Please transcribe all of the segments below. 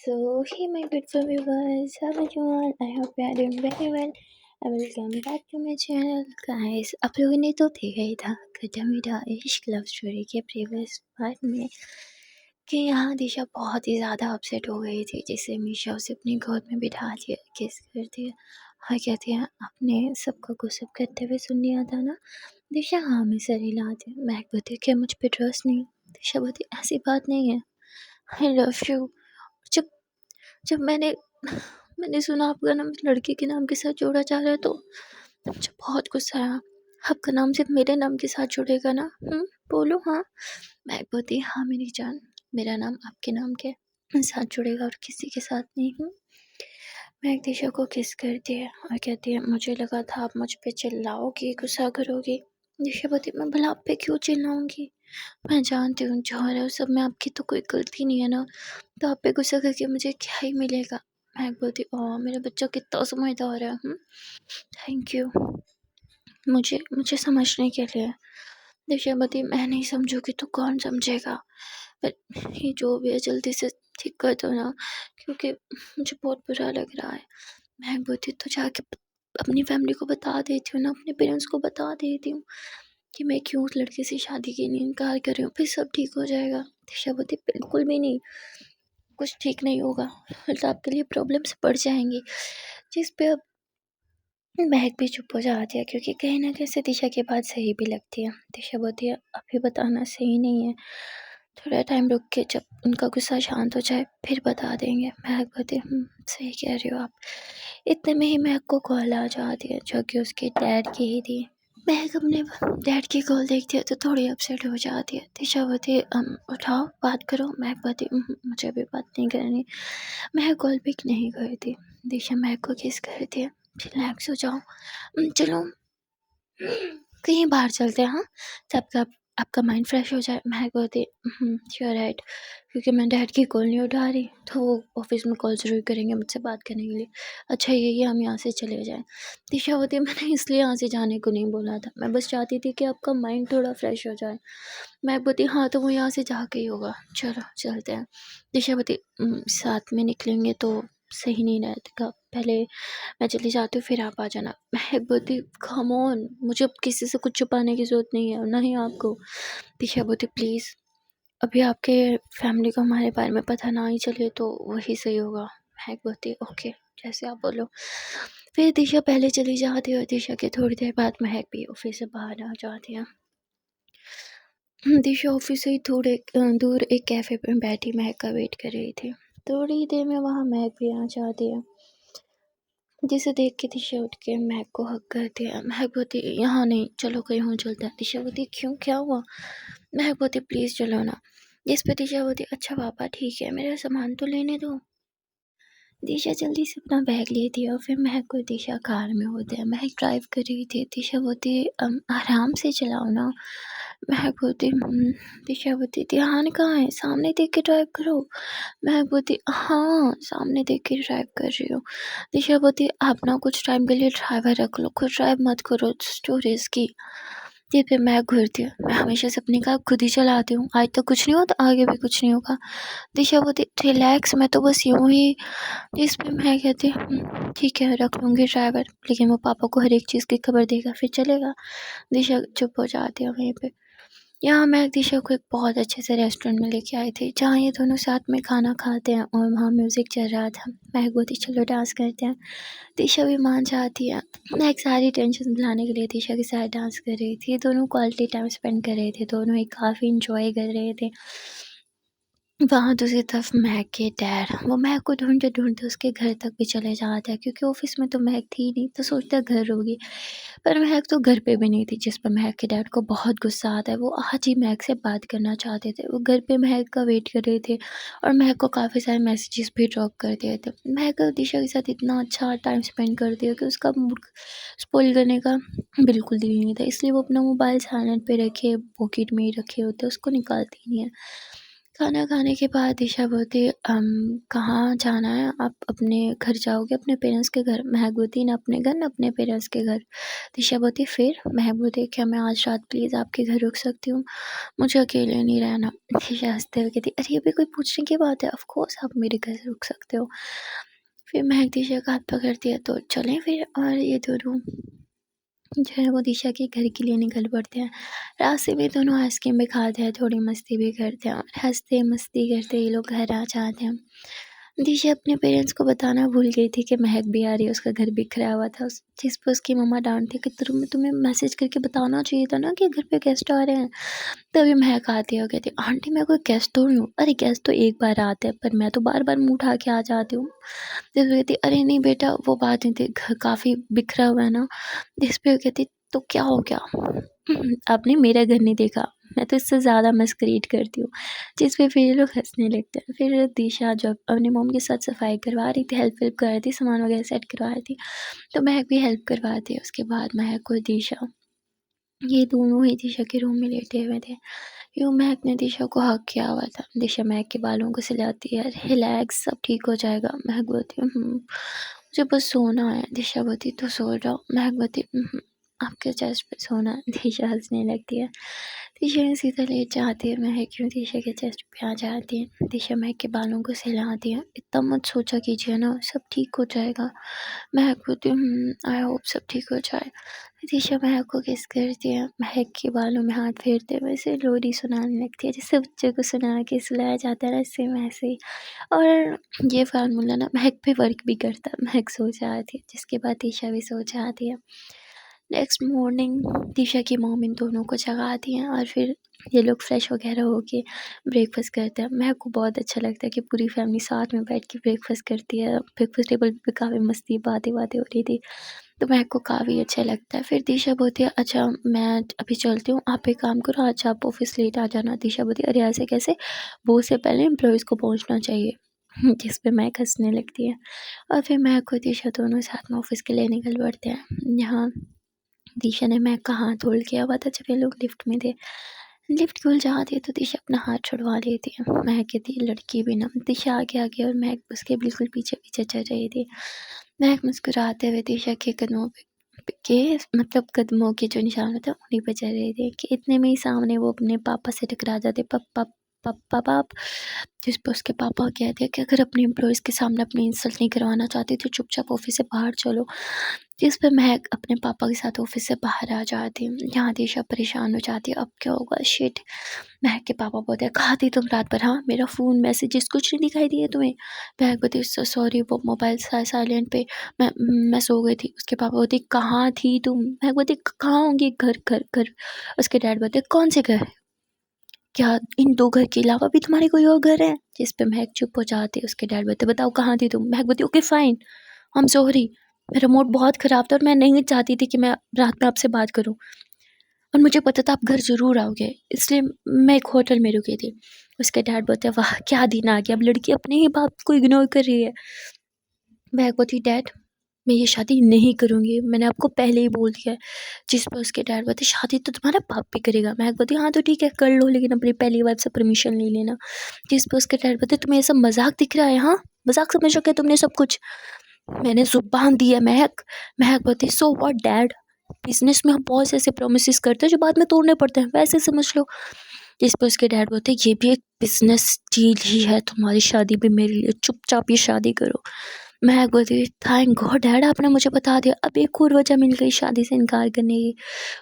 Hey, my beautiful viewers, how are you all? I hope you are doing very well. And welcome back to my channel, guys. आप लोगों ने तो देखा ही था खट्टा मीठा इश्क लव स्टोरी के प्रीवियस पार्ट में कि यहाँ दिशा बहुत ही ज़्यादा अपसेट हो गई थी, जिससे मीशा उसे अपनी गोद में बिठा दिया, किस कर दिया। हाँ, कहती है आपने सबको गुस्सा करते हुए सुन लिया था ना। दिशा हाँ में सर हिलाती है। महक बोलती क्या मुझ पे ट्रस्ट नहीं? दिशा बोलती ऐसी बात नहीं है, आई लव यू। जब जब मैंने सुना आपका नाम लड़के के नाम के साथ जोड़ा जा रहा है तो मुझे बहुत गुस्सा आया। आपका नाम सिर्फ मेरे नाम के साथ जुड़ेगा ना? बोलो हाँ। मैं बोलती हाँ मेरी जान, मेरा नाम आपके नाम के साथ जुड़ेगा और किसी के साथ नहीं। मैं दिशा को किस करती है और कहती है मुझे लगा था आप मुझ पे चिल्लाओगी, गुस्सा करोगी। दिशा बोलती मैं भला आप पे क्यों चिल्लाऊंगी? मैं जानती हूँ जो हो रहा है सब में आपकी तो कोई गलती नहीं है ना, तो आप पे गुस्सा करके मुझे क्या ही मिलेगा। मैं बोलती ओह मेरा बच्चा कितना समझदार है। थैंक यू मुझे मुझे समझने के लिए। दिशा बोलती मैं नहीं समझूंगी तो कौन समझेगा, पर ये जो भी है जल्दी से ठीक कर दो ना, क्योंकि मुझे बहुत बुरा लग रहा है। मैं बोलती तो जाके अपनी फैमिली को बता देती हूँ ना, अपने पेरेंट्स को बता देती हूँ कि मैं क्यों उस लड़के से शादी के लिए इनकार कर रही हूँ, फिर सब ठीक हो जाएगा। दिशा बोलती बिल्कुल भी नहीं, कुछ ठीक नहीं होगा, उल्टा आपके लिए प्रॉब्लम्स बढ़ जाएंगी। जिस पे अब महक भी चुप हो जाती है, क्योंकि कहीं ना कहीं से दिशा की बात सही भी लगती है। दिशा बोलती है अभी बताना सही नहीं है, थोड़ा टाइम रुक के जब उनका गुस्सा शांत हो जाए फिर बता देंगे। महक बोलती सही कह रही हो आप। इतने में ही महक को कॉल आ जाती है, जो कि उसके डैड की ही थी। महक अपने डैड की कॉल देखती है तो थोड़ी अपसेट हो जाती है। दिशा बोलती उठाओ बात करो। महक बोलती मुझे भी बात नहीं करनी। महक कॉल पिक नहीं करती। दिशा महक को किस करती है, रिलैक्स हो जाओ, चलो कहीं बाहर चलते हैं। हाँ, सबका आपका माइंड फ्रेश हो जाए। महक बोलती श्योर राइट, क्योंकि मैं डैड की कॉल नहीं उठा रही तो वो ऑफिस में कॉल ज़रूर करेंगे मुझसे बात करने के लिए। अच्छा ये हम यहाँ से चले जाएं। दिशा होती है मैंने इसलिए यहाँ से जाने को नहीं बोला था, मैं बस चाहती थी कि आपका माइंड थोड़ा फ्रेश हो जाए। मैं बोलती हाँ तो वो यहाँ से जाके ही होगा, चलो चलते हैं। दिशा बोलती साथ में निकलेंगे तो सही नहीं रहेगा, पहले मैं चली जाती हूँ फिर आप आ जाना। महक बोलती कम ऑन, मुझे अब किसी से कुछ छुपाने की ज़रूरत नहीं है, ना ही आपको। दिशा बोलती प्लीज़ अभी आपके फैमिली को हमारे बारे में पता ना ही चले तो वही सही होगा। महक बोलती ओके जैसे आप बोलो। फिर दिशा पहले चली जाती है और दिशा के थोड़ी देर बाद महक भी ऑफिस से बाहर आ जाती है। दिशा ऑफिस से ही थोड़े दूर एक कैफ़े में बैठी महक का वेट कर रही थी। थोड़ी देर में वहाँ महक भी आ जाती है, जिसे देख के दिशा उठ के महक को हक करती है। महक बोलती यहाँ नहीं, चलो कहीं और चलते हैं। दिशा बोलती क्यों क्या हुआ? महक बोलती प्लीज़ चलो ना। जिस पे दिशा बोलती अच्छा पापा ठीक है, मेरा सामान तो लेने दो। दिशा जल्दी से अपना बैग लेती है और फिर महक को दिशा कार में होते हैं। महक ड्राइव कर रही थी। दिशा बोलती आराम से चलाओ ना। महक बोलती दिशा बोलती ध्यान कहाँ है, सामने देख के ड्राइव करो। महक बोलती हाँ सामने देख के ड्राइव कर रही हूँ। दिशा बोलती आप ना कुछ टाइम के लिए ड्राइवर रख लो, खुद ड्राइव मत करो, स्टोरेज की। ये फिर मैं घूरती हूँ, मैं हमेशा से अपनी कार खुद ही चलाती हूँ, आज तक कुछ नहीं हुआ तो आगे भी कुछ नहीं होगा। दिशा बोलती रिलैक्स, मैं तो बस यूँ ही। इस पे मैं कहती ठीक है रख लूँगी ड्राइवर, लेकिन वो पापा को हर एक चीज़ की खबर देगा फिर चलेगा। दिशा चुप हो जाती है वहीं पे। यहाँ मैं दिशा को एक बहुत अच्छे से रेस्टोरेंट में लेके आई थी, जहाँ ये दोनों साथ में खाना खाते हैं और वहाँ म्यूज़िक चल रहा था। मैं बोलती चलो डांस करते हैं। दिशा भी मान जाती है। मैं एक सारी टेंशन भुलाने के लिए दिशा के साथ डांस कर रही थी। दोनों क्वालिटी टाइम स्पेंड कर रहे थे, दोनों ही काफ़ी इंजॉय कर रहे थे। वहाँ दूसरी तरफ महक के डैड, वो महक को ढूंढते उसके घर तक भी चले जाते हैं, क्योंकि ऑफिस में तो महक थी नहीं तो सोचता घर होगी, पर महक तो घर पे भी नहीं थी। जिस पर महक के डैड को बहुत गुस्सा आता है। वो आज ही महक से बात करना चाहते थे, वो घर पे महक का वेट कर रहे थे और महक को काफ़ी सारे मैसेजेस भी ड्रॉप कर दिए थे। महक दिशा के साथ इतना अच्छा टाइम स्पेंड कर दिया कि उसका मूड स्पॉइल करने का बिल्कुल दिल नहीं था, इसलिए वो अपना मोबाइल साइलेंट पे रखे पॉकेट में ही रखे होते, उसको निकालती नहीं है। खाना खाने के बाद दिशा बोलती कहाँ जाना है? आप अपने घर जाओगे, अपने पेरेंट्स के घर? महक बोलती न अपने घर न अपने पेरेंट्स के घर। दिशा बोलती फिर? महक बोलती क्या मैं आज रात प्लीज़ आपके घर रुक सकती हूँ? मुझे अकेले नहीं रहना। दिशा हंसते हुए कहती अरे ये भी कोई पूछने की बात है, ऑफ कोर्स आप मेरे घर रुक सकते हो। फिर महक दिशा का हाथ पकड़ती है तो चलें फिर, और ये दोनों जो है वो दिशा के घर के लिए निकल पड़ते हैं। रास्ते में दोनों आइसक्रीम भी खाते हैं, थोड़ी मस्ती भी करते हैं और हंसते मस्ती करते ये लोग घर आ जाते हैं। दिशा अपने पेरेंट्स को बताना भूल गई थी कि महक भी आ रही है, उसका घर बिखरा हुआ था। जिस पर उसकी मम्मा डांटती कि तुम्हें मैसेज करके बताना चाहिए था ना कि घर पे गेस्ट आ रहे हैं। तभी महक आती है और कहती है आंटी मैं कोई गेस्ट तो नहीं हूँ। अरे गेस्ट तो एक बार आते हैं पर मैं तो बार बार मुँह उठा के आ जाती हूँ। जिस पे कहती अरे नहीं बेटा वो बात नहीं थी, घर काफ़ी बिखरा हुआ है ना। जिस पे कहती तो क्या हो गया? आपने मेरा घर नहीं देखा, मैं तो इससे ज़्यादा मस्करीट करती हूँ। जिस पे फिर ये लोग हंसने लगते हैं। फिर दिशा जब अपनी मम्मी के साथ सफाई करवा रही थी, हेल्प करवा रही थी, सामान वगैरह सेट करवा रही थी, तो महक भी हेल्प करवाती है। उसके बाद महक और दिशा ये दोनों ही दिशा के रूम में लेटे हुए थे। यूँ महक ने दिशा को हक किया हुआ था। दिशा महक के बालों को सहलाती है, रिलैक्स सब ठीक हो जाएगा। महक बोलती मुझे बस सोना है। दिशा बोलती तो सो जाओ। महक बोलती आपके चेस्ट पे सोना है। दिशा हंसने लगती है। दिशा सीधा लेट जाती है। महक क्यों दिशा के चेस्ट पे आ जाती है। दिशा महक के बालों को सहलाती है। इतना मत सोचा कीजिए ना, सब ठीक हो जाएगा। महक बोलती आई होप सब ठीक हो जाए। दिशा महक को किस करती है। महक के बालों में हाथ फेरते हुए उसे लोरी सुनाने लगती है, जैसे बच्चे को सुना के सुलाया जाता है ना, सेम वैसे ही। और ये फार्मूला ना महक पे वर्क भी करता है। महक सो जाती है, जिसके बाद दिशा भी सो जाती है। नेक्स्ट मॉर्निंग दिशा की मॉम इन दोनों को जगाती हैं और फिर ये लोग फ्रेश वगैरह होके ब्रेकफास्ट करते हैं। महक को बहुत अच्छा लगता है कि पूरी फैमिली साथ में बैठ के ब्रेकफास्ट करती है। ब्रेकफास्ट टेबल पे काफ़ी मस्ती बातें हो रही थी, तो महक को काफ़ी अच्छा लगता है। फिर दिशा बोलती है अच्छा मैं अभी चलती हूँ, आप एक काम करो आज आप ऑफिस लेट आ जाना। दिशा बोलती है अरे ऐसे कैसे, बॉस से पहले एम्प्लॉयज़ को पहुँचना चाहिए। जिस पे महक हंसने लगती है और फिर महक और दिशा दोनों साथ में ऑफिस के लिए निकल पड़ते हैं। यहाँ दिशा ने महक का हाथ होल्ड किया हुआ था जब ये लोग लिफ्ट में थे। लिफ्ट खुल जाती है तो दिशा अपना हाथ छुड़वा लेती है। महक कहती है लड़की भी ना। दिशा आगे आगे और महक उसके बिल्कुल पीछे पीछे चल रही थी। महक मुस्कुराते हुए दिशा के कदमों के मतलब कदमों के जो निशान होते हैं उन्हीं पे चल रही थी कि इतने में ही सामने वो अपने पापा से टकरा जाते। पापा पापा पाप जिस पर उसके पापा कहते हैं कि अगर अपने एम्प्लॉयज़ के सामने अपनी इंसल्ट नहीं करवाना चाहती तो चुपचाप ऑफिस से बाहर चलो। जिस पर महक अपने पापा के साथ ऑफिस से बाहर आ जाती है। यहाँ दिशा परेशान हो जाती है, अब क्या होगा शिट। महक के पापा बोलते हैं कहाँ थी तुम रात भर? हाँ मेरा फ़ोन मैसेजेस कुछ नहीं दिखाई दिए तुम्हें? महक बोलती सॉरी वो मोबाइल साइलेंट पे मैं सो गई थी। उसके पापा बोलते कहाँ थी तुम? महक बोलती कहाँ होंगी, घर घर घर। उसके डैड बोलते कौन से घर? क्या इन 2 घर के अलावा भी तुम्हारे कोई और घर है? जिस पे महक चुप हो जाती है। उसके डैड बोलते बताओ कहाँ थी तुम? महक बोलती okay fine, I am sorry, मेरा मूड बहुत ख़राब था और मैं नहीं चाहती थी कि मैं रात में आपसे बात करूं, और मुझे पता था आप घर ज़रूर आओगे, इसलिए मैं एक होटल में रुकी थी। उसके डैड बोलते हैं वाह क्या दिन आ गया, अब लड़की अपने ही बाप को इग्नोर कर रही है। महक बोलती डैड मैं ये शादी नहीं करूँगी, मैंने आपको पहले ही बोल दिया है। जिस पर उसके डैड बोलते शादी तो तुम्हारा बाप भी करेगा। महक बोलती हाँ तो ठीक है कर लो, लेकिन अपनी पहली वाइफ से परमिशन ले लेना। जिस पर उसके डैड बोलते तुम्हें ये सब मजाक दिख रहा है? हाँ मजाक समझ रखे तुमने सब कुछ? मैंने ज़ुबान दी है महक। महक बोलती सो व्हाट डैड, बिजनेस में हम बहुत से ऐसे प्रोमिस करते हैं जो बाद में तोड़ने पड़ते हैं, वैसे समझ लो। जिस पर उसके डैड बोलते ये भी एक बिजनेस डील ही है, तुम्हारी शादी भी मेरे लिए, चुपचाप ये शादी करो। महक बोलती थैंक गॉड डैड आपने मुझे बता दिया, अब एक और वजह मिल गई शादी से इनकार करने की।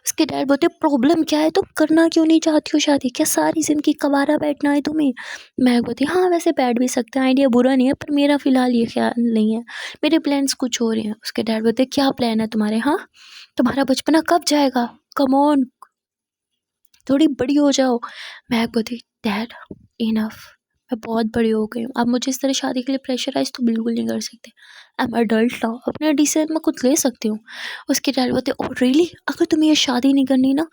उसके डैड बोलते प्रॉब्लम क्या है, तुम करना क्यों नहीं चाहती हो शादी? क्या सारी जिंदगी कवारा बैठना है तुम्हें? महक बोलती हाँ वैसे बैठ भी सकते हैं, आइडिया बुरा नहीं है, पर मेरा फ़िलहाल ये ख्याल नहीं है, मेरे प्लान्स कुछ और हैं। उसके डैड बोलते क्या प्लान है तुम्हारे? हाँ तुम्हारा बचपना कब जाएगा? कम ऑन थोड़ी बड़ी हो जाओ। महक बोलती डैड इनफ, मैं बहुत बड़ी हो गई हूँ, आप मुझे इस तरह शादी के लिए प्रेशराइज तो बिल्कुल नहीं कर सकते। आई एम अडल्ट नाउ, अपने डिसीजन में खुद ले सकती हूँ। उसके डैड बोलते ओह रियली, अगर तुम्हें ये शादी नहीं करनी ना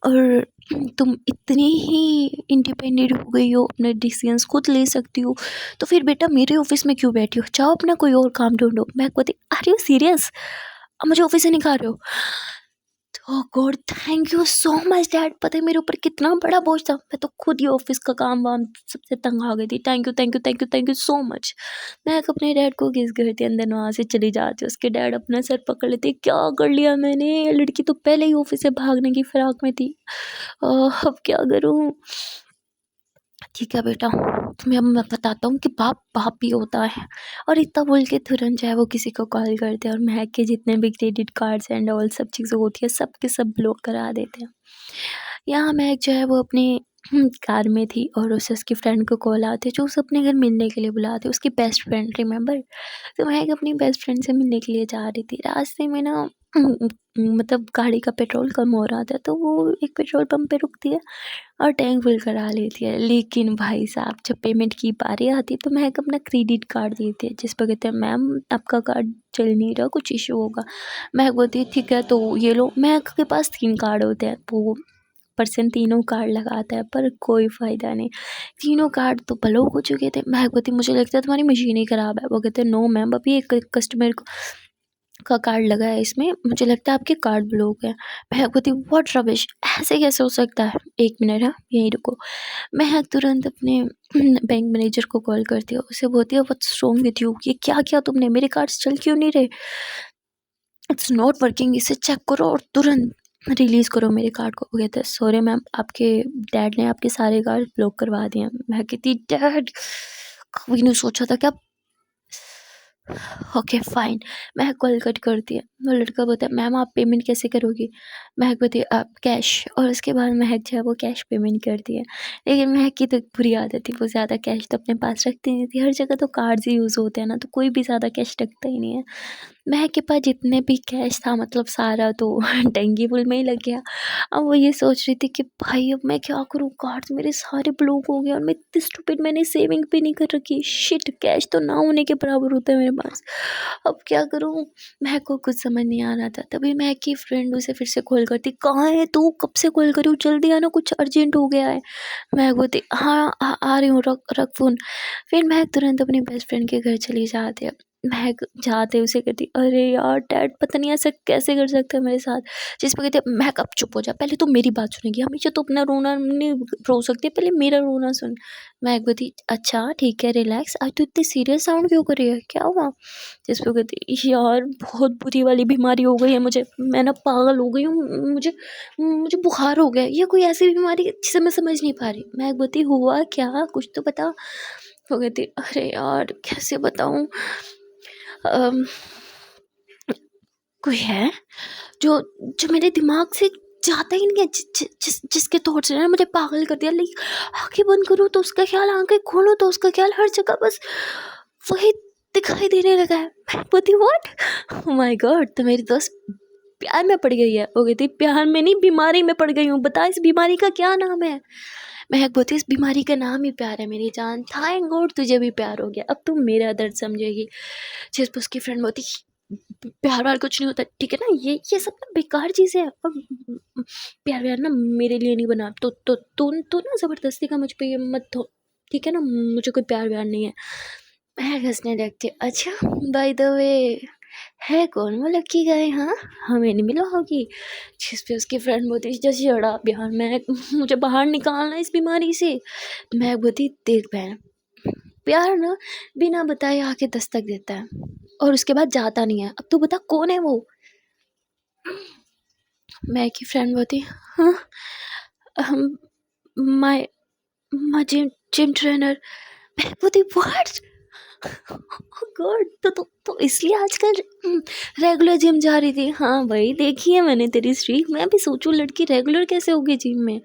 और तुम इतनी ही इंडिपेंडेंट हो गई हो, अपने डिसीजंस खुद ले सकती हो, तो फिर बेटा मेरे ऑफिस में क्यों बैठी हो, जाओ अपना कोई और काम ढूंढो। महक बोलती आर यू सीरियस, अब मुझे ऑफिस से निकाल रहे हो? Oh God, thank you so much dad. पता है मेरे ऊपर कितना बड़ा बोझ था, मैं तो खुद ही ऑफिस का काम वाम सबसे तंग आ गई थी। Thank you thank you thank you thank you so much. मैं अपने डैड को किस करती, अंदर वहाँ से चली जाती, उसके डैड अपना सर पकड़ लेते, क्या कर लिया मैंने, ये लड़की तो पहले ही ऑफिस से भागने की फिराक में थी, अब क्या करूँ। ठीक है बेटा, तुम्हें अब मैं बताता हूँ कि बाप बाप ही होता है। और इतना बोल के तुरंत जो है वो किसी को कॉल करते हैं और महक के जितने भी क्रेडिट कार्ड्स एंड ऑल सब चीज़ें होती है सब के सब ब्लॉक करा देते हैं। यहाँ महक जो है वो अपनी कार में थी और उससे उसकी फ्रेंड को कॉल आते जो उसे अपने घर मिलने के लिए बुलाते, उसकी बेस्ट फ्रेंड, रिमेंबर। तो महक अपनी बेस्ट फ्रेंड से मिलने के लिए जा रही थी, रास्ते में ना मतलब गाड़ी का पेट्रोल कम हो रहा था, तो वो एक पेट्रोल पंप पे रुकती है और टैंक फुल करा लेती है। लेकिन भाई साहब जब पेमेंट की बारी आती है तो महक अपना क्रेडिट कार्ड देती है, जिस पर कहते हैं मैम आपका कार्ड चल नहीं रहा, कुछ इशू होगा। महक बोलती है ठीक है तो ये लो। महक के पास 3 कार्ड होते हैं, वो पर्सन तीनों कार्ड लगाता है पर कोई फ़ायदा नहीं, तीनों कार्ड तो ब्लॉक हो चुके थे। महक बोलती मुझे लगता है तुम्हारी मशीन ही ख़राब है। वो कहते हैं नो मैम, अभी एक कस्टमर को का कार्ड लगा है इसमें, मुझे लगता है आपके कार्ड ब्लॉक है। महक बोलती व्हाट रबिश, ऐसे कैसे हो सकता है, 1 मिनट हाँ यहीं रुको। महक तुरंत अपने बैंक मैनेजर को कॉल करती है, उसे बोलती है व्हाट्स रॉन्ग विद यू, ये क्या किया तुमने, मेरे कार्ड्स चल क्यों नहीं रहे, इट्स नॉट वर्किंग, इसे चेक करो और तुरंत रिलीज़ करो मेरे कार्ड को। वो कहते हैं सॉरी मैम, आपके डैड ने आपके सारे कार्ड ब्लॉक करवा दिए हैं। मैं कहती डैड, कभी नहीं सोचा था कि आप, ओके फाइन। महक कॉल कट करती है, वो लड़का बोलता है मैम आप पेमेंट कैसे करोगी। महक बोलती है आप कैश, और उसके बाद महक जो है वो कैश पेमेंट करती है। लेकिन महक की तो एक बुरी आदत थी, वो ज़्यादा कैश तो अपने पास रखती नहीं थी, हर जगह तो कार्ड्स ही यूज़ होते हैं ना, तो कोई भी ज़्यादा कैश रखता ही नहीं है। महक के पास जितने भी कैश था मतलब सारा तो डेंगी फुल में ही लग गया। अब वो ये सोच रही थी कि भाई अब मैं क्या करूँ, कार्ड्स मेरे सारे ब्लॉक हो गए और मैं इतनी स्टूपिड, मैंने सेविंग भी नहीं कर रखी, शिट, कैश तो ना होने के बराबर होता है मेरे पास, अब क्या करूँ। महक को कुछ समझ नहीं आ रहा था, तभी महक की फ्रेंड उसे फिर से कॉल करती, कहाँ है तू, कब से कॉल करी हूँ, जल्दी आना, कुछ अर्जेंट हो गया है। महक बोलती हाँ आ रही हूँ, रख रख फ़ोन। फिर महक तुरंत अपनी बेस्ट फ्रेंड के घर चली जाती है। महक जाते उसे कहती अरे यार डैड पता नहीं ऐसा कैसे कर सकते हैं मेरे साथ। जिस पे कहते महक अब चुप हो जा, पहले तो मेरी बात सुनेगी, हमेशा तो अपना रोना नहीं रो सकती, पहले मेरा रोना सुन। महक बोलती अच्छा ठीक है रिलैक्स, आज तो इतने सीरियस साउंड क्यों कर रही है, क्या हुआ। जिस पे कहती यार बहुत बुरी वाली बीमारी हो गई है मुझे, मैं ना पागल हो गई हूँ, मुझे मुझे बुखार हो गया, ये कोई ऐसी बीमारी जिसे मैं समझ नहीं पा रही। महक बोलती हुआ क्या, कुछ तो बता। वो कहती अरे यार कैसे बताऊँ, अम, कोई है जो जो मेरे दिमाग से जाता ही नहीं है, जिसके थॉट्स ने मुझे पागल कर दिया। लाइक आंखें बंद करूँ तो उसका ख्याल, आंखें खोलूँ तो उसका ख्याल, हर जगह बस वही दिखाई देने लगा है। मैं बोलती व्हाट, ओह माय गॉड, तो मेरी दोस्त प्यार में पड़ गई है। वो कहती प्यार में नहीं बीमारी में पड़ गई हूँ, बता इस बीमारी का क्या नाम है। महक बोलती इस बीमारी का नाम ही प्यार है मेरी जान, थैंक गॉड तुझे भी प्यार हो गया, अब तुम मेरा दर्द समझेगी। जिस पर उसकी फ्रेंड बोलती प्यार व्यार कुछ नहीं होता, ठीक है ना, ये सब ना बेकार चीज़ें हैं, और प्यार व्यार ना मेरे लिए नहीं बना, तो ना ज़बरदस्ती का मुझ पे ये मत हो, ठीक है ना, मुझे कोई प्यार व्यार नहीं है। मैं हंसने लगती अच्छा बाय द वे है कौन वो लकी गाय, हाँ हमें नहीं मिला होगी। जिस पे उसकी फ्रेंड बोलती जैसे जड़ा बिहार में मुझे बाहर निकालना इस बीमारी से। मैं बोलती देख बहन, प्यार ना बिना बताए आके दस्तक देता है और उसके बाद जाता नहीं है, अब तू बता कौन है वो। मैं की फ्रेंड बोलती हाँ माय माय जिम ट्रेनर। मैं बोलती व्हाट, गॉड, तो इसलिए आजकल रेगुलर जिम जा रही थी। हाँ भाई देखी है मैंने तेरी स्ट्रीक, मैं भी सोचूं लड़की रेगुलर कैसे होगी जिम में।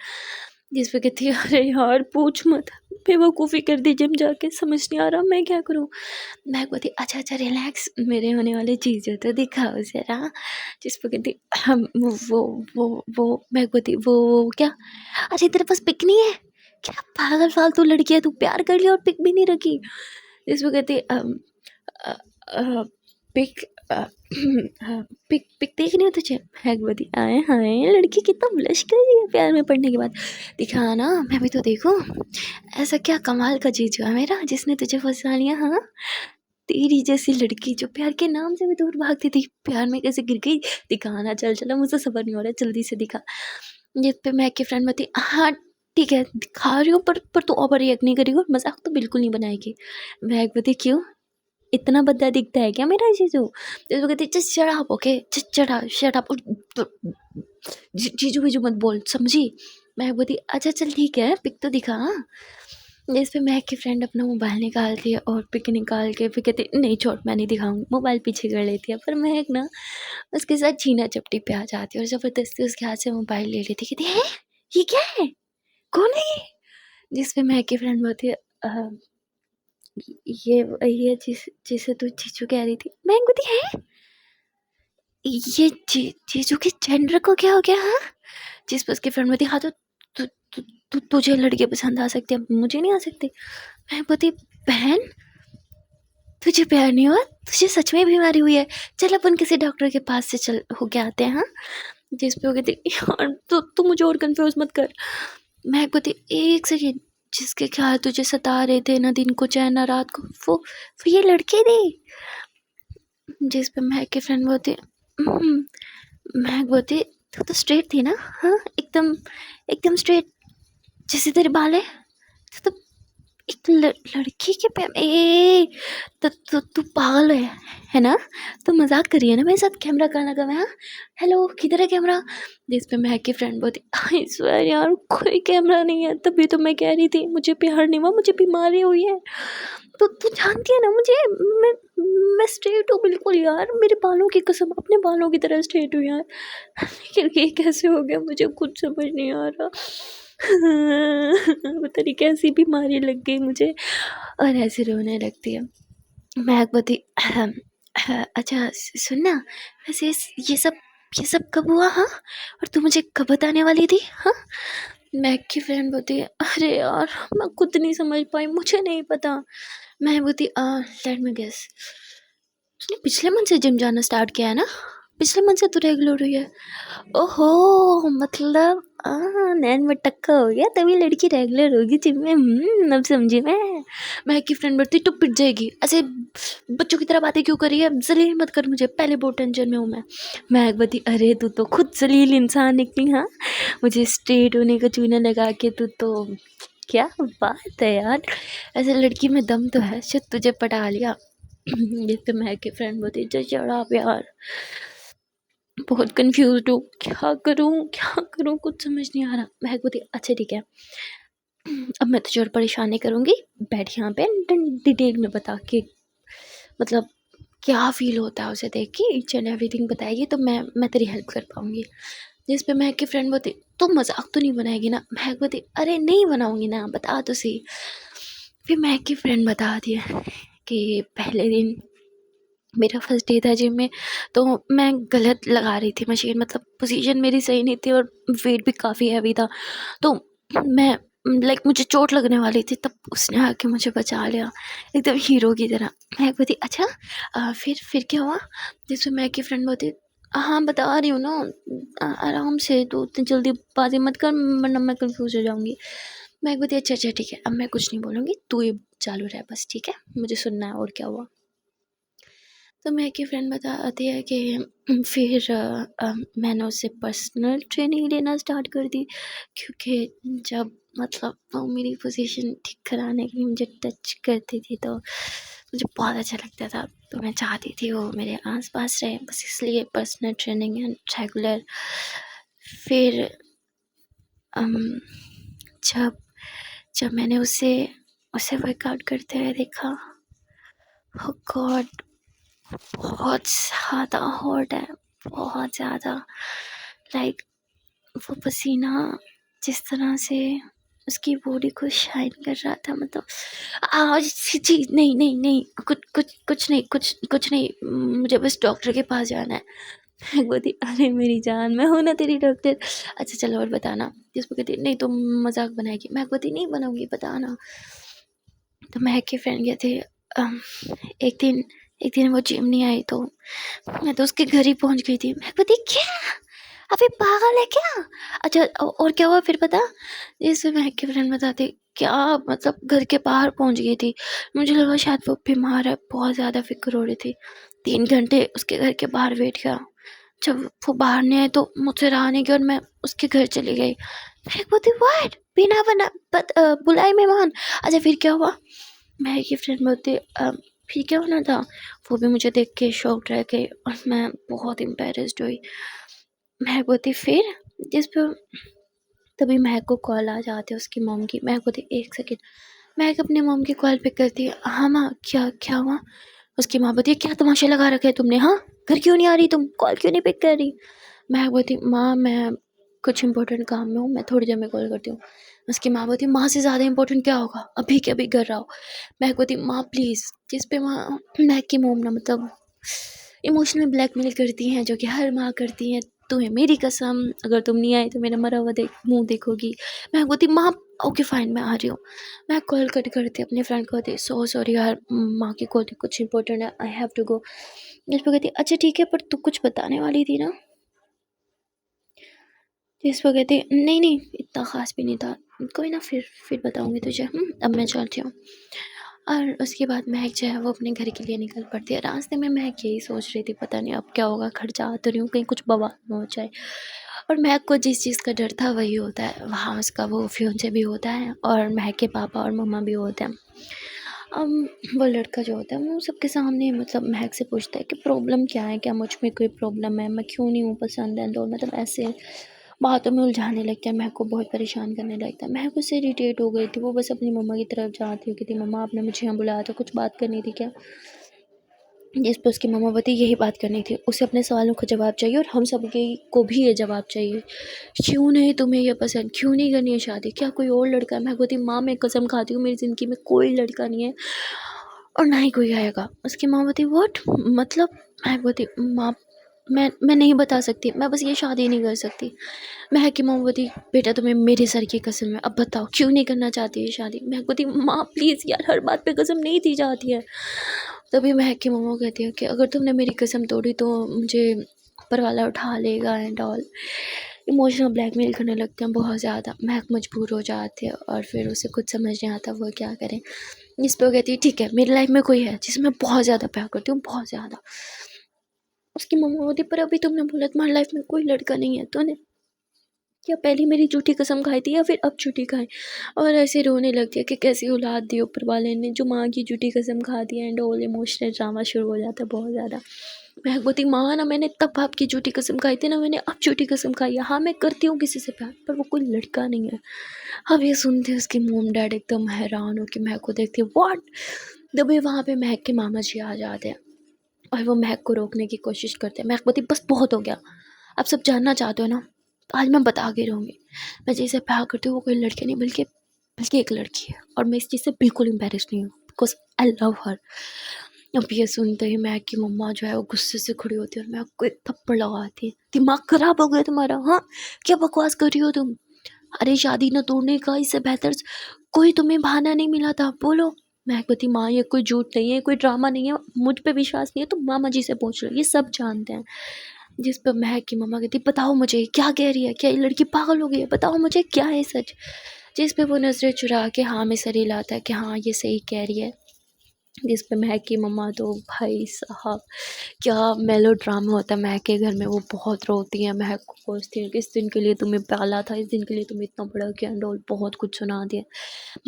जिस पे कहती है अरे यार पूछ मत, बेवकूफ़ी कर दी जिम जाके, समझ नहीं आ रहा मैं क्या करूँ। मैं कहती अच्छा अच्छा रिलैक्स, मेरे होने वाली चीज़ें तो दिखाओ ज़रा। जिस पे कहती हम वो मैं कहती वो क्या, अरे तेरे पास पिक नहीं है क्या, पागल फालतू लड़की है तू, प्यार कर लिया और पिक भी नहीं रखी। जिस पे कहती अ, अ, पिक अ, पिक पिक देखनी है तुझे। भगवती आए हाय लड़की कितना ब्लश कर रही है प्यार में पड़ने के बाद, दिखा ना मैं भी तो देखूं, ऐसा क्या कमाल का चीज हुआ मेरा जिसने तुझे फंसा लिया, हाँ तेरी जैसी लड़की जो प्यार के नाम से भी दूर भागती थी, प्यार में कैसे गिर गई, दिखाना, चल चला, मुझसे सबर नहीं हो रहा, जल्दी से दिखा। जिस पे महक की फ्रेंड बताती, हाँ ठीक है दिखा रही हूँ, पर तू ओवर रिएक्ट नहीं करेगी और मजाक तो बिल्कुल नहीं बनाएगी। महक बताती, क्यों, इतना भद्दा दिखता है क्या मेरा जीजू? तो कहती, just shut up, okay, just shut up, जीजू बीजू मत बोल, समझी? महक बोलती, अच्छा चल ठीक है, पिक तो दिखा। जिस पे महक की फ्रेंड अपना मोबाइल निकालती है और पिक निकाल के फिर कहती, नहीं छोड़, मैं नहीं दिखाऊंगी, मोबाइल पीछे कर लेती है। पर महक ना उसके साथ छीना चपटी पे आ जाती है और ज़बरदस्ती उसके हाथ से मोबाइल ले लेती, कहती है ये क्या है, कौन है ये? जिस पे महक की फ्रेंड बोलती है, ये जिसे तू जीजू कह रही थी। महक बोलती है ये जीजू के जेंडर को क्या हो गया? हाँ, जिस पर उसकी फ्रेंड बोलती, हाँ तो तुझे लड़के पसंद आ सकते हैं, मुझे नहीं आ सकते। मैं बोलती, बहन तुझे प्यार नहीं हुआ, तुझे सच में बीमारी हुई है, चल अपन किसी डॉक्टर के पास से चल होके आते हैं। हाँ, जिस पे वो कहती, यार तू मुझे और कंफ्यूज मत कर। मैं बोलती, एक सेकेंड, जिसके ख्याल तुझे सता रहे थे ना दिन को चैन ना रात को, वो ये लड़के थे। जिस पे महक की फ्रेंड बोलती, महक बोलती, तो स्ट्रेट थी ना? हाँ, एकदम स्ट्रेट जैसे तेरे बाल है। तो एक लड़की के पे तू पागल है ना? तो मजाक करिए ना मेरे साथ, कैमरा कहाँ लगा हुआ है? हाँ, हेलो किधर है कैमरा? जिस पे महक की फ्रेंड बोलती, आई स्वेयर यार कोई कैमरा नहीं है, तभी तो मैं कह रही थी मुझे प्यार नहीं हुआ, मुझे बीमारी हुई है। तो तू जानती है ना मुझे, मैं स्ट्रेट हूँ बिल्कुल यार, मेरे बालों की कसम, अपने बालों की तरह स्ट्रेट हूँ यार। लेकिन ये कैसे हो गया मुझे खुद समझ नहीं आ रहा। पता नहीं कैसी बीमारी लग गई मुझे, और ऐसे रोने लगती है। महक बोलती, अच्छा सुन ना, वैसे ये सब कब हुआ? हाँ, और तू मुझे कब बताने वाली थी? हाँ, महक की फ्रेंड बोलती है, अरे यार मैं खुद नहीं समझ पाई, मुझे नहीं पता। मैं बोलती, लेट मी गेस, तूने पिछले मंथ से जिम जाना स्टार्ट किया है ना? पिछले मंथ से तू रेगुलर हुई है? ओहो, मतलब नैन में टक्का हो गया तभी लड़की रेगुलर होगी जिम में। अब समझी मैं की फ्रेंड बढ़ती तो पिट जाएगी, ऐसे बच्चों की तरह बातें क्यों करी है, जलील मत कर मुझे, पहले बहुत टेंशन में हूँ मैं बोलती, अरे तू तो खुद जलील इंसान निकली। हाँ, मुझे स्ट्रेट होने का चूना लगा के तू तो, क्या बात है यार, ऐसे लड़की में दम तो है, शायद तुझे पटा लिया। ये तो महक की फ्रेंड बोलती, चढ़ा यार बहुत कंफ्यूज हूँ, क्या करूँ कुछ समझ नहीं आ रहा। महक बोलती, अच्छा ठीक है, अब मैं तुझे और परेशान नहीं करूँगी, बैठ यहाँ पे, डिटेल में बता के मतलब क्या फील होता है उसे देख के, ईच एंड एवरीथिंग बताएगी तो मैं तेरी हेल्प कर पाऊँगी। जिस पे महक की फ्रेंड बोलती, तो मजाक तो नहीं बनाएगी ना? महक बोलती, अरे नहीं बनाऊँगी ना, बता तो सही। फिर महक की फ्रेंड बता दिया कि पहले दिन मेरा फर्स्ट डे था जिम में, तो मैं गलत लगा रही थी मशीन, मतलब पोजीशन मेरी सही नहीं थी और वेट भी काफ़ी हैवी था, तो मैं मुझे चोट लगने वाली थी, तब उसने आके मुझे बचा लिया एकदम हीरो की तरह। मैं बोलती, अच्छा फिर क्या हुआ? जिसमें मैं की फ्रेंड बोलती, हाँ बता रही हूँ ना, आराम से, तो उतनी जल्दीबाजी मत कर वरना मैं कंफ्यूज हो जाऊँगी। मैं बोलती, अच्छा ठीक है, अब मैं कुछ नहीं बोलूँगी, तू ही चालू रह बस, ठीक है, मुझे सुनना है और क्या हुआ। तो मेरी एक फ्रेंड बताती है कि फिर मैंने उससे पर्सनल ट्रेनिंग लेना स्टार्ट कर दी, क्योंकि जब मतलब वो मेरी पोजीशन ठीक कराने के लिए मुझे टच करती थी तो मुझे बहुत अच्छा लगता था, तो मैं चाहती थी वो मेरे आसपास रहे, बस इसलिए पर्सनल ट्रेनिंग एंड रेगुलर। फिर जब जब मैंने उसे वर्कआउट करते हुए देखा, oh गॉड, बहुत ज़्यादा हॉट है, बहुत ज़्यादा, लाइक वो पसीना जिस तरह से उसकी बॉडी को शाइन कर रहा था, मतलब आज जी नहीं, कुछ नहीं, मुझे बस डॉक्टर के पास जाना है। मैं बोलती, अरे मेरी जान, मैं हूँ ना तेरी डॉक्टर, अच्छा चलो और बताना। जिसको कहती, नहीं तुम मजाक बनाएगी। मैं बोलती, नहीं बनाऊंगी, बताना। तो महक की फ्रेंड कहती, एक दिन वो जिम नहीं आई तो मैं तो उसके घर ही पहुंच गई थी। मैं बोलती, क्या अबे पागल है क्या? अच्छा और क्या हुआ फिर पता? जैसे महक की फ्रेंड बताती, क्या मतलब घर के बाहर पहुंच गई थी। मुझे लगा शायद वो बीमार है, बहुत ज़्यादा फिक्र हो रही थी। 3 घंटे उसके घर के बाहर वेट किया, जब वो बाहर नहीं आए तो मुझसे रहा नहीं गया और मैं उसके घर चली गई। मैं बोलती व्हाट, बिना बना बुलाए मेहमान। अच्छा फिर क्या हुआ? मैं की फ्रेंड बोलती फिर क्या होना था? वो भी मुझे देख के शॉक्ड रह गई और मैं बहुत एम्बैरेस्ड हुई। मैं बोलती फिर, जिस पर तभी महक को कॉल आ जाती है उसकी मॉम की। महक बोलती 1 सेकेंड। महक अपने मॉम की कॉल पिक करती है। हाँ माँ, क्या क्या हुआ? उसकी माँ बोलती है क्या तमाशा लगा रखा है तुमने, हाँ घर क्यों नहीं आ रही, तुम कॉल क्यों नहीं पिक कर रही? महक बोलती माँ मैं कुछ इंपॉर्टेंट काम में हूँ, मैं थोड़ी देर में कॉल करती हूँ। उसकी माँ बोलती माँ से ज़्यादा इंपॉर्टेंट क्या होगा, अभी के अभी घर आओ। महक बोलती माँ प्लीज़। जिस पे माँ, महक की मोम ना मतलब इमोशनल ब्लैकमेल करती हैं, जो कि हर माँ करती हैं। तुम्हें मेरी कसम, अगर तुम नहीं आई तो मेरा मरा हुआ मुँह देखोगी। मैं बोलती माँ ओके फाइन मैं आ रही हूँ। मैं कॉल कट करती अपनी फ्रेंड को, होती सो सॉरी यार, माँ की कॉल थी, कुछ इंपॉर्टेंट है, आई हैव टू गो। जिस पर कहती अच्छा ठीक है, पर तू कुछ बताने वाली थी ना? जिस पर कहती नहीं नहीं इतना ख़ास भी नहीं था, कोई ना फिर बताऊँगी तुझे, अब मैं चलती हूँ। और उसके बाद महक जो है वो अपने घर के लिए निकल पड़ती है। रास्ते में महक यही सोच रही थी पता नहीं अब क्या होगा, घर जा तो रही हूँ, कहीं कुछ बवाल ना हो जाए। और महक को जिस चीज़ का डर था वही होता है, वहाँ उसका वो फियांसे भी होता है और महक के पापा और मम्मा भी होते हैं। वो लड़का जो होता है वो सबके सामने मतलब महक से पूछता है कि प्रॉब्लम क्या है, क्या मुझ में कोई प्रॉब्लम है, मैं क्यों नहीं हूँ पसंद है, तो मतलब ऐसे बातों में उलझाने लगता है, महक को बहुत परेशान करने लगता है। महक उससे इरिटेट हो गई थी, वो बस अपनी मम्मा की तरफ जाती होती थी, मम्मा आपने मुझे यहाँ बुलाया था, कुछ बात करनी थी क्या? जिस पर उसकी मम्मा बोलती यही बात करनी थी, उसे अपने सवालों का जवाब चाहिए और हम सब को भी ये जवाब चाहिए। क्यों नहीं तुम्हें ये पसंद, क्यों नहीं करनी है शादी, क्या कोई और लड़का है? मैं बोलती माँ मैं कसम खाती हूँ मेरी ज़िंदगी में कोई लड़का नहीं है और ना ही कोई आएगा। उसकी माँ बोलती व्हाट मतलब? मैं बोलती माँ मैं नहीं बता सकती, मैं बस ये शादी नहीं कर सकती। महक की मम्मी बोलती बेटा तुम्हें मेरे सर की कसम है, अब बताओ क्यों नहीं करना चाहती है शादी? महक बोलती माँ प्लीज़ यार, हर बात पे कसम नहीं दी जाती है। तभी महक की मम्मा कहती है कि अगर तुमने मेरी कसम तोड़ी तो मुझे ऊपर वाला उठा लेगा एंड ऑल। इमोशनल ब्लैकमेल करने लगते हैं बहुत ज़्यादा। महक मजबूर हो जाती है और फिर उसे कुछ समझ नहीं आता वो क्या करे। जिस पे वो कहती है ठीक है मेरी लाइफ में कोई है जिसे मैं बहुत ज़्यादा प्यार करती हूँ, बहुत ज़्यादा। उसकी मम्मा बोलती पर अभी तुमने बोला तुम्हारी लाइफ में कोई लड़का नहीं है, तूने क्या पहले मेरी झूठी कसम खाई थी या फिर अब झूठी खाई? और ऐसे रोने लगती है कि कैसी औलाद दी ऊपर वाले ने जो माँ की झूठी कसम खा दी एंड ऑल। इमोशनल ड्रामा शुरू हो जाता है बहुत ज़्यादा। मैं बोलती माँ ना मैंने तब आपकी झूठी कसम खाई थी ना, मैंने अब झूठी कसम खाई है। हाँ मैं करती हूँ किसी से प्यार, पर वो कोई लड़का नहीं है। अब ये सुनते उसके मोम डैड एकदम हैरान हो के महक को देखते व्हाट। तभी वहाँ पे महक के मामा जी आ जाते हैं और वो महक को रोकने की कोशिश करते हैं। महक बोलती बस बहुत हो गया, आप सब जानना चाहते हो ना, तो आज मैं बता के रहूँगी। मैं जिसे प्यार करती हूँ वो कोई लड़के नहीं बल्कि बल्कि एक लड़की है और मैं इस चीज़ से बिल्कुल एम्बैरेस्ड नहीं हूँ बिकॉज आई लव हर। अब ये सुनते ही महक की मम्मा जो है वो गुस्से से खड़ी होती है और महक को एक थप्पड़ लगाती है। दिमाग खराब हो गया तुम्हारा, हाँ क्या बकवास कर रही हो तुम? अरे शादी न तोड़ने का इससे बेहतर कोई तुम्हें बहाना नहीं मिला था, बोलो। महक बोलती माँ ये कोई झूठ नहीं है, कोई ड्रामा नहीं है, मुझ पे विश्वास नहीं है तो मामा जी से पूछ लो, ये सब जानते हैं। जिस पर महक की मम्मा कहती बताओ मुझे क्या कह रही है, क्या ये लड़की पागल हो गई है, बताओ मुझे क्या है सच। जिस पे वो नज़रें चुरा के हाँ में सर हिलाता है कि हाँ ये सही कह रही है। जिस पे महक की मम्मा तो भाई साहब क्या मेलोड्रामा होता है महक के घर में, वो बहुत रोती है, महक को कोसती है कि इस दिन के लिए तुम्हें पाला था, इस दिन के लिए तुम्हें इतना बड़ा किया एंड ऑल, बहुत कुछ सुना दिया।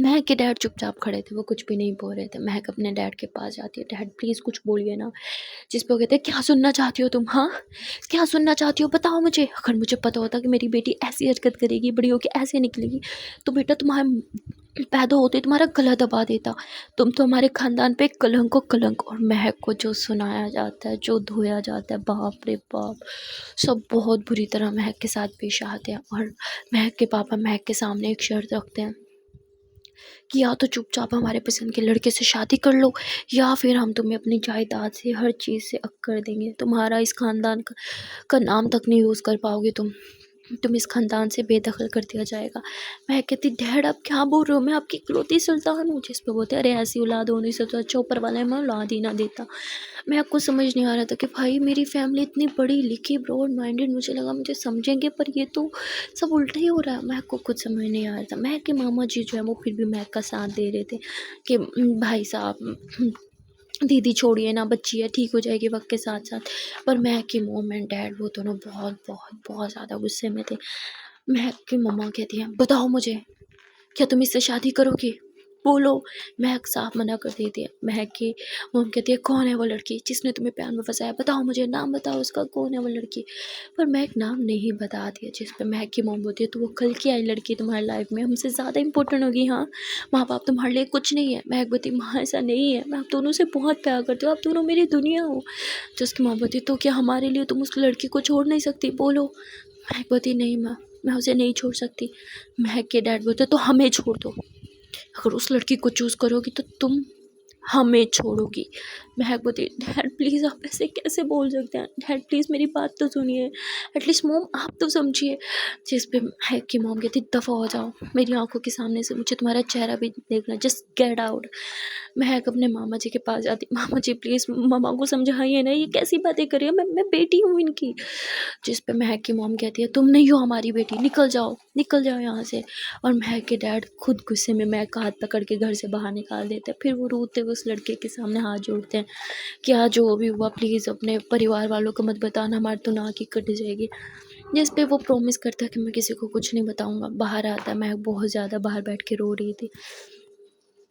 महक के डैड चुपचाप खड़े थे, वो कुछ भी नहीं बोल रहे थे। महक अपने डैड के पास जाती है, डैड प्लीज़ कुछ बोलिए ना। जिस पे वो कहते हैं क्या सुनना चाहती हो तुम, हाँ क्या सुनना चाहती हो बताओ मुझे। अगर मुझे पता होता कि मेरी बेटी ऐसी हरकत करेगी, बड़ी होकर ऐसे निकलेगी, तो बेटा तुम्हारे पैदा होते तुम्हारा गला दबा देता, तुम तो हमारे ख़ानदान पे कलंक हो कलंक। और महक को जो सुनाया जाता है, जो धोया जाता है, बाप रे बाप, सब बहुत बुरी तरह महक के साथ पेश आते हैं। और महक के पापा महक के सामने एक शर्त रखते हैं कि या तो चुपचाप हमारे पसंद के लड़के से शादी कर लो या फिर हम तुम्हें अपनी जायदाद से हर चीज़ से अक कर देंगे, तुम्हारा इस ख़ानदान का नाम तक नहीं यूज़ कर पाओगे तुम। तुम इस खानदान से बेदखल कर दिया जाएगा। मैं कहती डैड आप क्या बोल रहे हो, मैं आपकी इकलौती सुल्तान हूँ। जिस पे बोलते अरे ऐसी औलाद होने से तो अच्छा ऊपर वाला मैं औलाद ही ना देता। मैं आपको समझ नहीं आ रहा था कि भाई मेरी फैमिली इतनी पढ़ी लिखी ब्रॉड माइंडेड, मुझे लगा मुझे समझेंगे, पर ये तो सब उल्टा ही हो रहा है। मैं को कुछ समझ नहीं आ रहा था। मैं के मामा जी जो है वो फिर भी मैं का साथ दे रहे थे कि भाई साहब दीदी छोड़िए ना, बच्ची है ठीक हो जाएगी वक्त के साथ साथ। पर मैं की मॉम एंड डैड वो दोनों बहुत बहुत बहुत ज़्यादा गुस्से में थे। मैं की मम्मा कहती हैं बताओ मुझे, क्या तुम इससे शादी करोगी, बोलो। महक साफ मना कर देती है। महक की मॉम कहती है कौन है वो लड़की जिसने तुम्हें प्यार में फंसाया, बताओ मुझे, नाम बताओ उसका, कौन है वो लड़की। पर महक नाम नहीं बताती है। जिस पर महक की मॉम बोलती है तो वो कल की आई लड़की तुम्हारी लाइफ में हमसे ज़्यादा इंपॉर्टेंट होगी। हाँ माँ बाप तुम्हारे लिए कुछ नहीं है। महक बोलती माँ ऐसा नहीं है, मैं आप दोनों से बहुत प्यार करती हूँ, आप दोनों मेरी दुनिया हो। जिसकी माँ बोलती तो क्या हमारे लिए तुम उस लड़की को छोड़ नहीं सकती, बोलो। महक बोलती नहीं माँ मैं उसे नहीं छोड़ सकती। महक के डैड बोलते तो हमें छोड़ दो, अगर उस लड़की को चूज़ करोगी तो तुम हमें छोड़ोगी। महक बोलती डैड प्लीज़ आप ऐसे कैसे बोल सकते हैं, डैड प्लीज़ मेरी बात तो सुनिए, एटलीस्ट मॉम आप तो समझिए। जिस पे महक की मॉम कहती दफ़ा हो जाओ मेरी आंखों के सामने से, मुझे तुम्हारा चेहरा भी देखना, जस्ट गेट आउट। महक अपने मामा जी के पास जाती, मामा जी प्लीज़ मामा को समझाइए ना, ये कैसी बातें कर रही है, मैं बेटी हूँ इनकी। जिस पे महक की मॉम कहती है तुम नहीं हो हमारी बेटी, निकल जाओ यहाँ से। और महक के डैड खुद गुस्से में महक का हाथ पकड़ के घर से बाहर निकाल देते हैं। फिर वो रोते हुए उस लड़के के सामने हाथ जोड़ते हैं कि आज जो भी हुआ प्लीज़ अपने परिवार वालों को मत बताना, हमारी तो नाक ही कट जाएगी। जिस पे वो प्रॉमिस करता है कि मैं किसी को कुछ नहीं बताऊँगा। बाहर आता है, महक बहुत ज़्यादा बाहर बैठ के रो रही थी।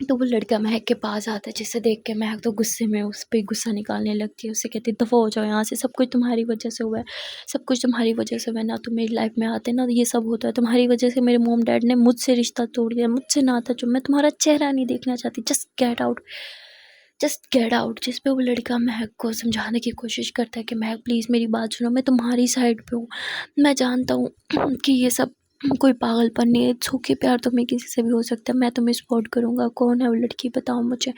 तो वो लड़का महक के पास आता है, जिसे देख के महक तो गुस्से में उस पर गुस्सा निकालने लगती है। उससे कहती है दफ़ा हो जाओ यहाँ से, सब कुछ तुम्हारी वजह से हुआ है, सब कुछ तुम्हारी वजह से हुआ है। ना तुम मेरी लाइफ में आते ना ये सब होता है, तुम्हारी वजह से मेरे मॉम डैड ने मुझसे रिश्ता तोड़ दिया, मुझसे नाता जो, मैं तुम्हारा चेहरा नहीं देखना चाहती, just get out, just get out. जिस पे वो लड़का महक को समझाने की कोशिश करता है कि महक प्लीज़ मेरी बात सुनो, मैं तुम्हारी साइड पे हूँ, मैं जानता हूँ कि ये सब कोई पागलपन नहीं है, सूखे प्यार तो मैं किसी से भी हो सकता है, मैं तुम्हें सपोर्ट करूँगा, कौन है वो लड़की बताओ मुझे।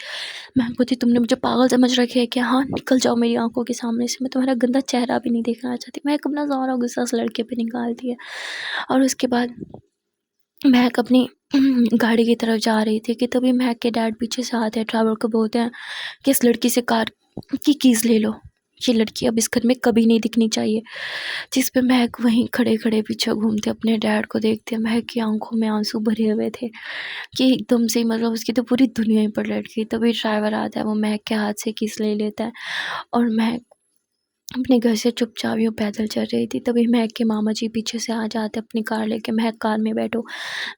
महक बोलती तुमने मुझे पागल समझ रखी है क्या, हाँ निकल जाओ मेरी आंखों के सामने से, मैं तुम्हारा गंदा चेहरा भी नहीं देखना चाहती। महक अपना सारा गुस्सा उस लड़के पे निकालती है। और उसके बाद महक अपनी गाड़ी की तरफ जा रही थी कि तभी महक के डैड पीछे से आते हैं, ड्राइवर को बोलते हैं कि इस लड़की से कार की कीज़ ले लो, ये लड़की अब इस घर में कभी नहीं दिखनी चाहिए। जिस पे महक वहीं खड़े खड़े पीछे घूमते अपने डैड को देखते, महक की आंखों में आंसू भरे हुए थे कि एकदम से मतलब उसकी तो पूरी दुनिया ही पलट गई। तभी ड्राइवर आता है, वो महक के हाथ से कीज़ ले लेता है और महक अपने घर से चुपचाप यूँ पैदल चल रही थी। तभी महक के मामा जी पीछे से आ जाते अपनी कार लेके, महक कार में बैठो।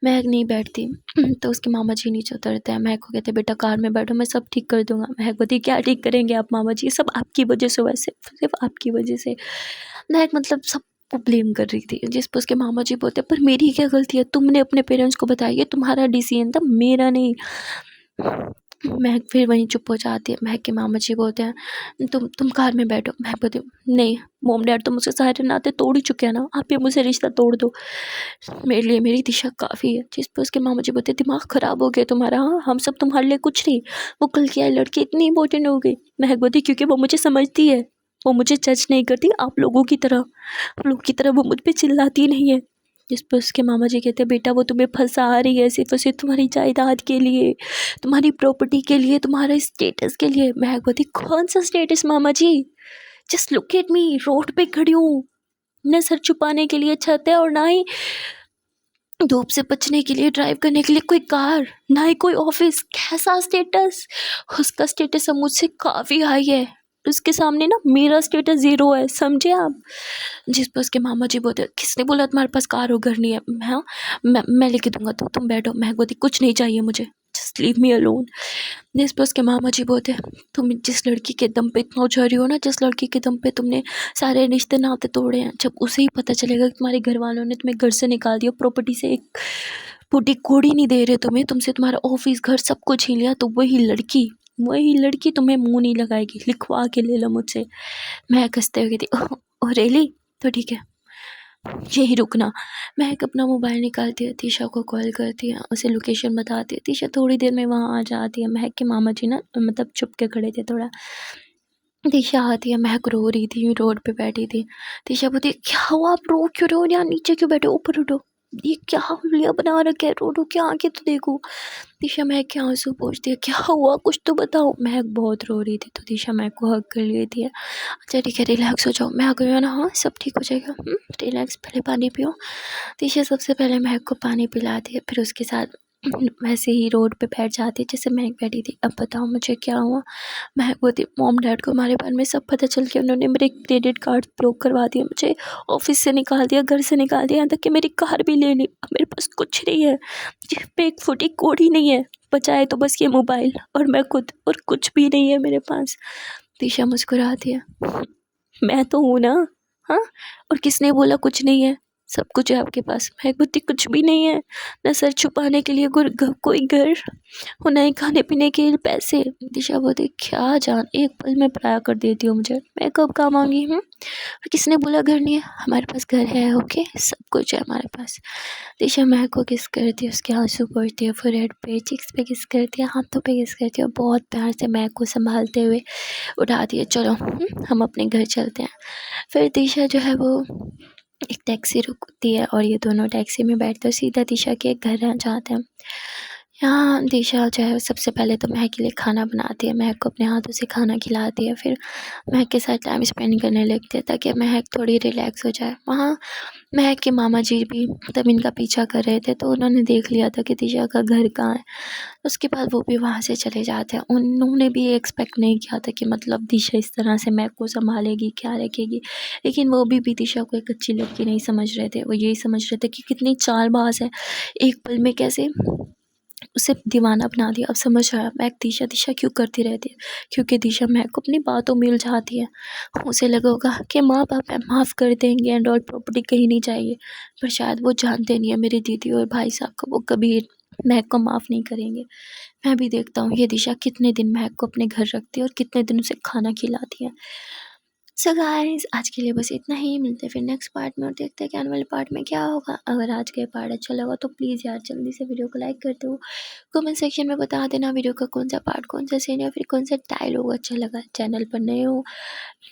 महक नहीं बैठती तो उसके मामा जी नीचे उतरते हैं, महक को कहते बेटा कार में बैठो, मैं सब ठीक कर दूंगा। महक बोलती क्या ठीक करेंगे आप मामा जी, सब आपकी वजह से हुआ है, सिर्फ आपकी वजह से। महक मतलब सब को ब्लेम कर रही थी। जिस पर उसके मामा जी बोलते पर मेरी क्या गलती है, तुमने अपने पेरेंट्स को बताया, ये तुम्हारा डिसीजन था, मेरा नहीं। महक फिर वहीं चुप हो जाती है। महक के मामा जी बोलते हैं तुम कार में बैठो। महक बोलती नहीं, मॉम डैड तो मुझसे सारे नाते तोड़ ही चुके हैं ना, आप भी मुझसे रिश्ता तोड़ दो, मेरे लिए मेरी दिशा काफ़ी है। जिस पर उसके मामा जी बोलते दिमाग ख़राब हो गया तुम्हारा, हाँ हम सब तुम्हारे लिए कुछ नहीं, वो कल की आई लड़की इतनी इंपॉर्टेंट हो गई। महक बोलती क्योंकि वो मुझे समझती है, वो मुझे जज नहीं करती आप लोगों की तरह, आप लोगों की तरह वो मुझ पर चिल्लाती नहीं है। जिस पर उसके मामा जी कहते बेटा वो तुम्हें फंसा रही है सिर्फ और सिर्फ तुम्हारी जायदाद के लिए, तुम्हारी प्रॉपर्टी के लिए, तुम्हारे स्टेटस के लिए। महक बोलती कौन सा स्टेटस मामा जी, just look at me, road पे खड़ी हूँ, न सर छुपाने के लिए छत है और ना ही धूप से बचने के लिए ड्राइव करने के लिए कोई कार, ना ही कोई ऑफिस। कैसा स्टेटस, उसका स्टेटस मुझसे काफ़ी हाई है, उसके सामने ना मेरा स्टेटस ज़ीरो है, समझे आप। जिस पर उसके मामा जी बोलते किसने बोला तुम्हारे पास कार और घर नहीं है, मैं लेके दूंगा, तुम बैठो। महक बोलती कुछ नहीं चाहिए मुझे, जस्ट लीव मी अलोन। जिस पर उसके मामा जी बोलते तुम जिस लड़की के दम पे इतना उछल रही हो ना, जिस लड़की के दम पे तुमने सारे रिश्ते नाते तोड़े हैं, जब उसे ही पता चलेगा कि तुम्हारे घर वालों ने तुम्हें घर से निकाल दिया, प्रॉपर्टी से एक फूटी कोड़ी नहीं दे रहे तुम्हें, तुमसे तुम्हारा ऑफिस घर सब कुछ छीन लिया, तो वही लड़की तुम्हें मुंह नहीं लगाएगी, लिखवा के ले लो मुझसे। मैं हंसते हुए कहती ओह रियली, तो ठीक है यही रुकना। महक अपना मोबाइल निकालती है, तीशा को कॉल करती है, उसे लोकेशन बताती है। तीशा थोड़ी देर में वहाँ आ जाती है। महक के मामा जी ना मतलब छुप के खड़े थे थोड़ा, दिशा आती है, महक रो रही थी, रोड पे बैठी थी। दिशा बोलती है, क्या हुआ, आप रो क्यों रहे हो, यहाँ नीचे क्यों बैठे हो, ऊपर उठो, ये क्या हुलिया बना रखा है, रो के आके तो देखो। दिशा महक के आंसू पोंछती है, क्या हुआ, कुछ तो बताओ। महक बहुत रो रही थी, तो दिशा महक को हग कर लेती है। अच्छा ठीक है, रिलैक्स हो जाओ। मैं आ गई हूँ ना, हाँ सब ठीक हो जाएगा, रिलैक्स, पहले पानी पियो। दिशा सबसे पहले महक को पानी पिलाती है, फिर उसके साथ वैसे ही रोड पे बैठ जाती है जैसे महक बैठी थी। अब बताओ मुझे क्या हुआ। महक बोलती, मॉम डैड को हमारे बारे में सब पता चल गया, उन्होंने मेरे क्रेडिट कार्ड ब्लॉक करवा दिया, मुझे ऑफिस से निकाल दिया, घर से निकाल दिया, यहाँ तक कि मेरी कार भी ले ली। अब मेरे पास कुछ नहीं है, जेब पे एक फुटी कौड़ी नहीं है, बचा है तो बस ये मोबाइल और मैं खुद, और कुछ भी नहीं है मेरे पास। दिशा मुस्कुराती है, मैं तो हूँ ना, हाँ, और किसने बोला कुछ नहीं है, सब कुछ है आपके पास। महक बोलती, कुछ भी नहीं है, न सर छुपाने के लिए कोई घर, और नहीं खाने पीने के लिए पैसे। दिशा बोलती, क्या जान, एक पल में पराया कर देती हो मुझे, मैं कब काम आऊँगी। किसने बोला घर नहीं है, हमारे पास घर है, ओके, सब कुछ है हमारे पास। दिशा महक को किस करती है, उसके आंसू पोंछती है, फोरहेड पे, चिक्स पे किस करती है, हाथों पे किस करती है, बहुत प्यार से महक को संभालते हुए उठाती है, चलो हम अपने घर चलते हैं। फिर दिशा जो है वो एक टैक्सी रुकती है और ये दोनों टैक्सी में बैठते हैं, सीधा दिशा के घर जाते हैं। यहाँ दिशा जो है सबसे पहले तो महक के लिए खाना बनाती है, महक को अपने हाथों से खाना खिलाती है, फिर महक के साथ टाइम स्पेंड करने लगती है ताकि महक थोड़ी रिलैक्स हो जाए। वहाँ महक के मामा जी भी तब इनका पीछा कर रहे थे, तो उन्होंने देख लिया था कि दिशा का घर कहाँ है। उसके बाद वो भी वहाँ से चले जाते हैं। उन्होंने भी एक्सपेक्ट नहीं किया था कि मतलब दिशा इस तरह से महक को संभालेगी, क्या रखेगी, लेकिन वो भी दिशा को एक अच्छी लड़की नहीं समझ रहे थे। वो यही समझ रहे थे कि कितनी चालबाज है, एक पल में कैसे उसे दीवाना बना दिया। अब समझ आया महक दिशा दिशा क्यों करती रहती है, क्योंकि दिशा महक को अपनी बातों में उलझाती है। उसे लगा होगा कि माँ बाप है, माफ़ कर देंगे एंड और प्रॉपर्टी कहीं नहीं चाहिए, पर शायद वो जानते नहीं है मेरी दीदी और भाई साहब को, वो कभी महक को माफ़ नहीं करेंगे। मैं भी देखता हूँ ये दिशा कितने दिन महक को अपने घर रखती है और कितने दिन उसे खाना खिलाती है। सो गाइस आज के लिए बस इतना ही, मिलते हैं फिर नेक्स्ट पार्ट में और देखते हैं कि आने वाले पार्ट में क्या होगा। अगर आज का पार्ट अच्छा लगा तो प्लीज़ यार जल्दी से वीडियो को लाइक कर दो, कमेंट सेक्शन में बता देना वीडियो का कौन सा पार्ट, कौन सा सीन या फिर कौन सा डायलॉग अच्छा लगा। चैनल पर नए हो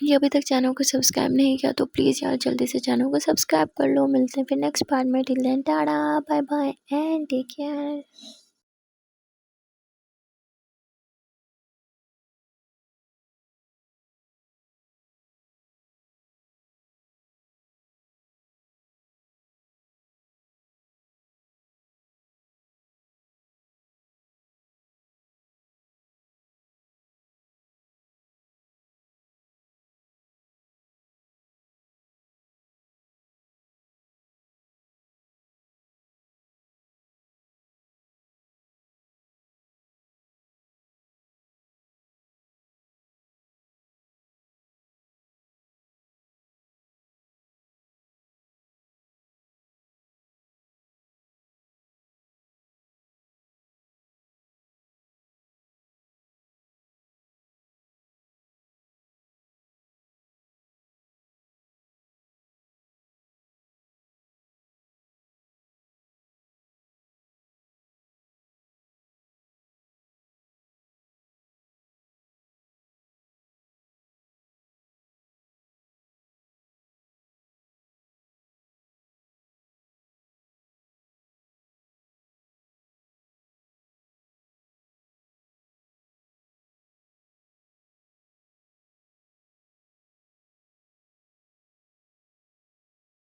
या अभी तक चैनल को सब्सक्राइब नहीं किया तो प्लीज़ यार जल्दी से चैनल को सब्सक्राइब कर लो। मिलते हैं फिर नेक्स्ट पार्ट में, till then tata bye bye and take care.